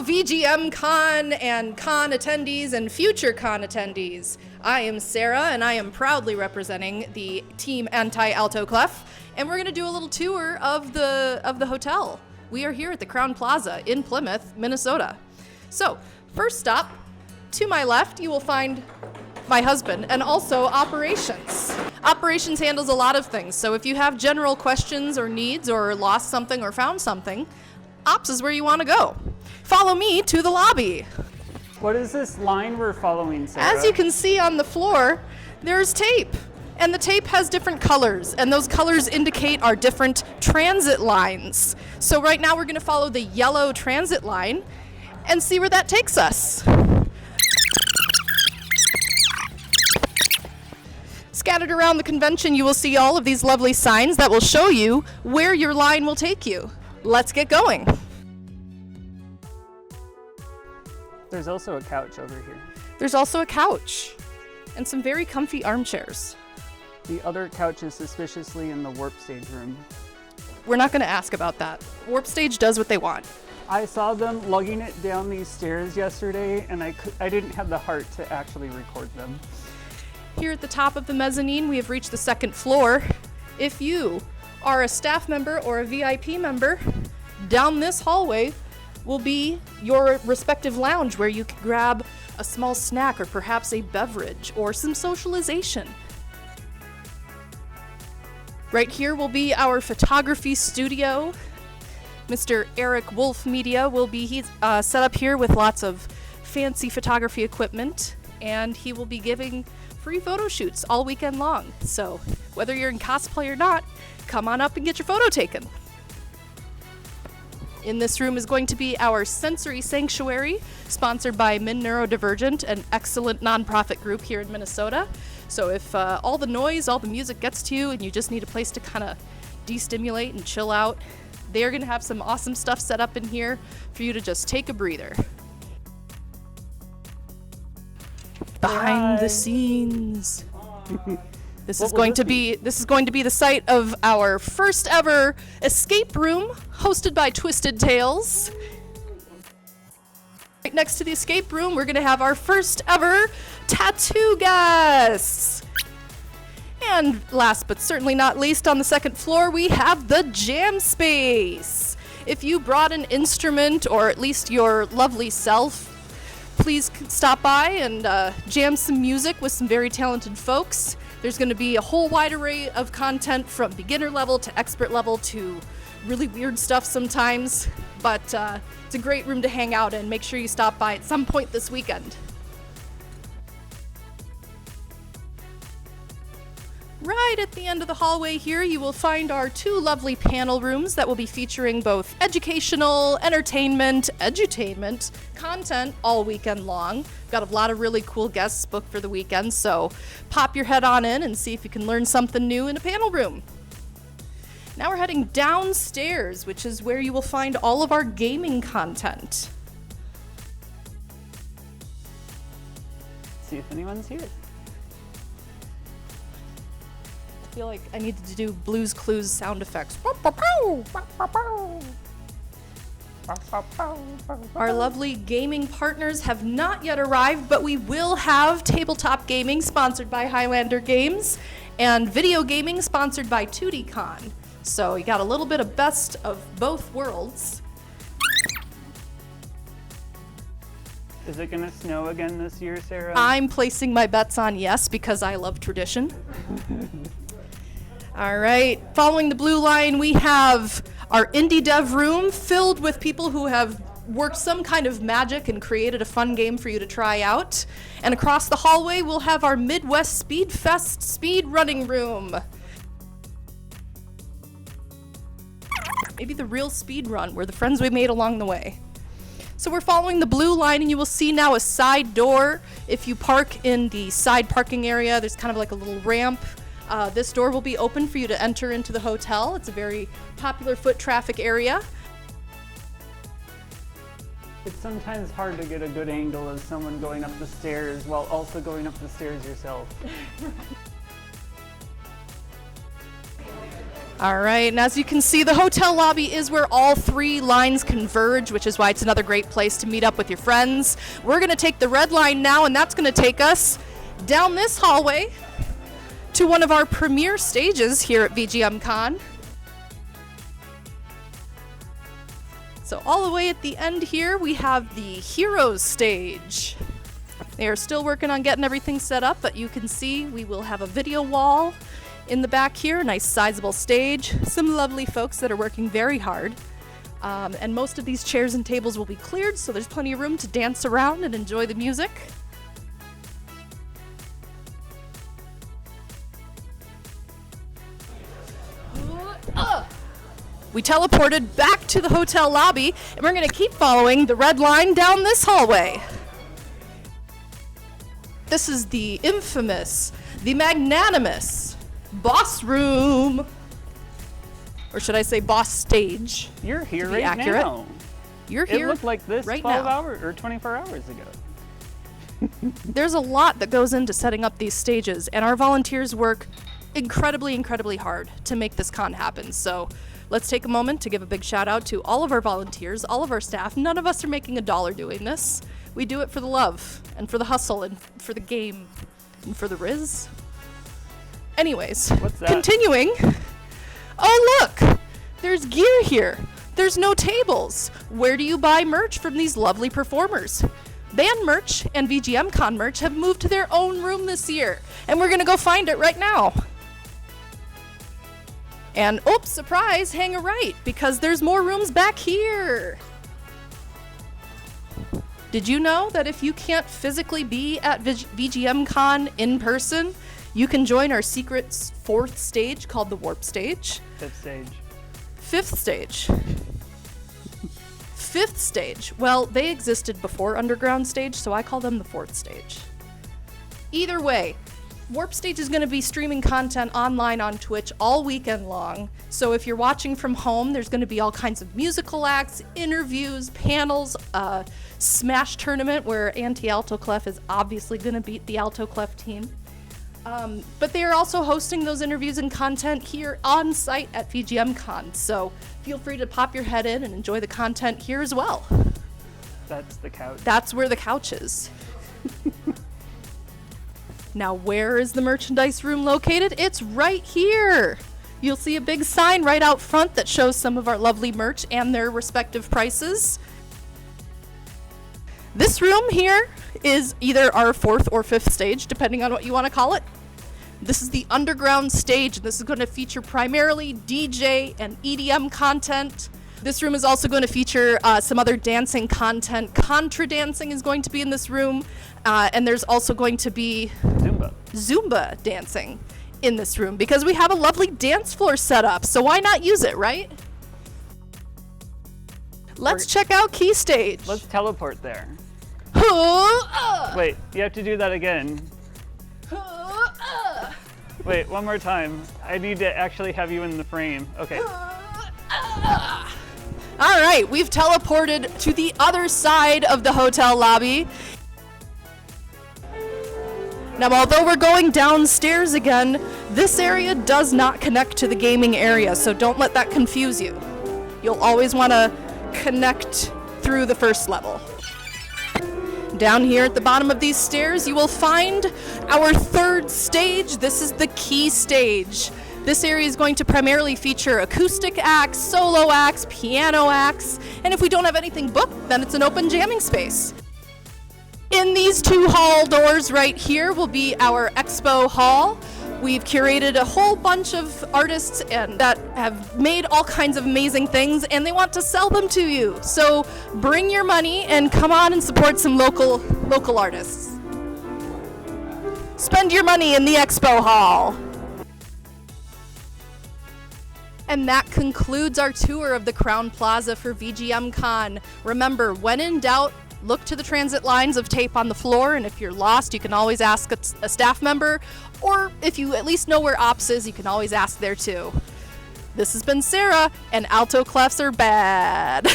VGM CON and con attendees and future con attendees. I am Sarah, and I am proudly representing the Team Anti-Alto Clef, and we're going to do a little tour of the hotel. We are here at the Crowne Plaza in Plymouth, Minnesota. So, first stop, to my left, you will find my husband, and also operations. Operations handles a lot of things, so if you have general questions or needs or lost something or found something, ops is where you want to go. Follow me to the lobby. What is this line we're following, Sarah? As you can see on the floor, there's tape. And the tape has different colors, and those colors indicate our different transit lines. So right now we're going to follow the yellow transit line and see where that takes us. Scattered around the convention, you will see all of these lovely signs that will show you where your line will take you. Let's get going. There's also a couch over here. There's also a couch and some very comfy armchairs. The other couch is suspiciously in the warp stage room. We're not going to ask about that. Warp stage does what they want. I saw them lugging it down these stairs yesterday, and I didn't have the heart to actually record them. Here at the top of the mezzanine, we have reached the second floor. If you are a staff member or a VIP member, down this hallway will be your respective lounge where you can grab a small snack or perhaps a beverage or some socialization. Right here will be our photography studio. Mr. Eric Wolf Media will be set up here with lots of fancy photography equipment, and he will be giving free photo shoots all weekend long. So whether you're in cosplay or not, come on up and get your photo taken. In this room is going to be our sensory sanctuary, sponsored by Min Neurodivergent, an excellent nonprofit group here in Minnesota. So if all the noise, all the music gets to you and you just need a place to kind of de-stimulate and chill out, they're going to have some awesome stuff set up in here for you to just take a breather. Behind the scenes. This is going to be the site of our first ever escape room, hosted by Twisted Tales. Right next to the escape room, we're going to have our first ever tattoo guests. And last but certainly not least, on the second floor, we have the jam space. If you brought an instrument or at least your lovely self, please stop by and jam some music with some very talented folks. There's going to be a whole wide array of content from beginner level to expert level to really weird stuff sometimes, but it's a great room to hang out in. Make sure you stop by at some point this weekend. Right at the end of the hallway here, you will find our two lovely panel rooms that will be featuring both educational, entertainment, edutainment content all weekend long. Got a lot of really cool guests booked for the weekend, so pop your head on in and see if you can learn something new in a panel room. Now we're heading downstairs, which is where you will find all of our gaming content. See if anyone's here. I feel like I needed to do Blue's Clues sound effects. Our lovely gaming partners have not yet arrived, but we will have tabletop gaming sponsored by Highlander Games and video gaming sponsored by 2D Con. So you got a little bit of best of both worlds. Is it gonna snow again this year, Sarah? I'm placing my bets on yes because I love tradition. All right, following the blue line, we have our indie dev room filled with people who have worked some kind of magic and created a fun game for you to try out. And across the hallway, we'll have our Midwest Speed Fest speed running room. Maybe the real speed run, where the friends we made along the way. So we're following the blue line, and you will see now a side door. If you park in the side parking area, there's kind of like a little ramp. This door will be open for you to enter into the hotel. It's a very popular foot traffic area. It's sometimes hard to get a good angle of someone going up the stairs while also going up the stairs yourself. All right, and as you can see, the hotel lobby is where all three lines converge, which is why it's another great place to meet up with your friends. We're going to take the red line now, and that's going to take us down this hallway to one of our premier stages here at VGM CON. So all the way at the end here, we have the Heroes stage. They are still working on getting everything set up, but you can see we will have a video wall in the back here, a nice sizable stage, some lovely folks that are working very hard. And most of these chairs and tables will be cleared, so there's plenty of room to dance around and enjoy the music. We teleported back to the hotel lobby, and we're going to keep following the red line down this hallway. This is the infamous, the magnanimous Boss Room. Or should I say Boss Stage? You're here right accurate. Now. You're here. It looked like this right 12 now. hours or 24 hours ago. There's a lot that goes into setting up these stages, and our volunteers work incredibly hard to make this con happen. So let's take a moment to give a big shout out to all of our volunteers, all of our staff. None of us are making $1 doing this. We do it for the love and for the hustle and for the game and for the Riz. Anyways, what's that? Continuing. Oh, look! There's gear here. There's no tables. Where do you buy merch from these lovely performers? Band merch and VGM CON merch have moved to their own room this year, and we're gonna go find it right now. And oops, surprise, hang a right, because there's more rooms back here. Did you know that if you can't physically be at VGM CON in person, you can join our secret 4th stage called the Warp Stage? 5th stage. 5th stage. 5th stage. Well, they existed before Underground Stage, so I call them the 4th stage. Either way, Warp Stage is going to be streaming content online on Twitch all weekend long. So if you're watching from home, there's going to be all kinds of musical acts, interviews, panels, Smash tournament where Anti-Alto Clef is obviously going to beat the Alto Clef team. But they are also hosting those interviews and content here on site at VGM CON. So feel free to pop your head in and enjoy the content here as well. That's the couch. That's where the couch is. Now, where is the merchandise room located? It's right here. You'll see a big sign right out front that shows some of our lovely merch and their respective prices. This room here is either our 4th or 5th stage, depending on what you want to call it. This is the underground stage, and this is going to feature primarily DJ and EDM content. This room is also going to feature some other dancing content. Contra dancing is going to be in this room, and there's also going to be Zumba dancing in this room because we have a lovely dance floor set up, so why not use it, right? Let's check out Key Stage. Let's teleport there. Wait, you have to do that again. Wait, one more time. I need to actually have you in the frame. Okay. All right, we've teleported to the other side of the hotel lobby. Now, although we're going downstairs again, this area does not connect to the gaming area, so don't let that confuse you. You'll always want to connect through the first level. Down here at the bottom of these stairs, you will find our 3rd stage. This is the Key Stage. This area is going to primarily feature acoustic acts, solo acts, piano acts, and if we don't have anything booked, then it's an open jamming space. In these 2 hall doors right here will be our expo hall. We've curated a whole bunch of artists and that have made all kinds of amazing things, and they want to sell them to you. So bring your money and come on and support some local artists. Spend your money in the expo hall. And that concludes our tour of the Crowne Plaza for VGM CON. Remember, when in doubt, look to the transit lines of tape on the floor, and if you're lost, you can always ask a staff member, or if you at least know where Ops is, you can always ask there too. This has been Sarah, and alto clefs are bad.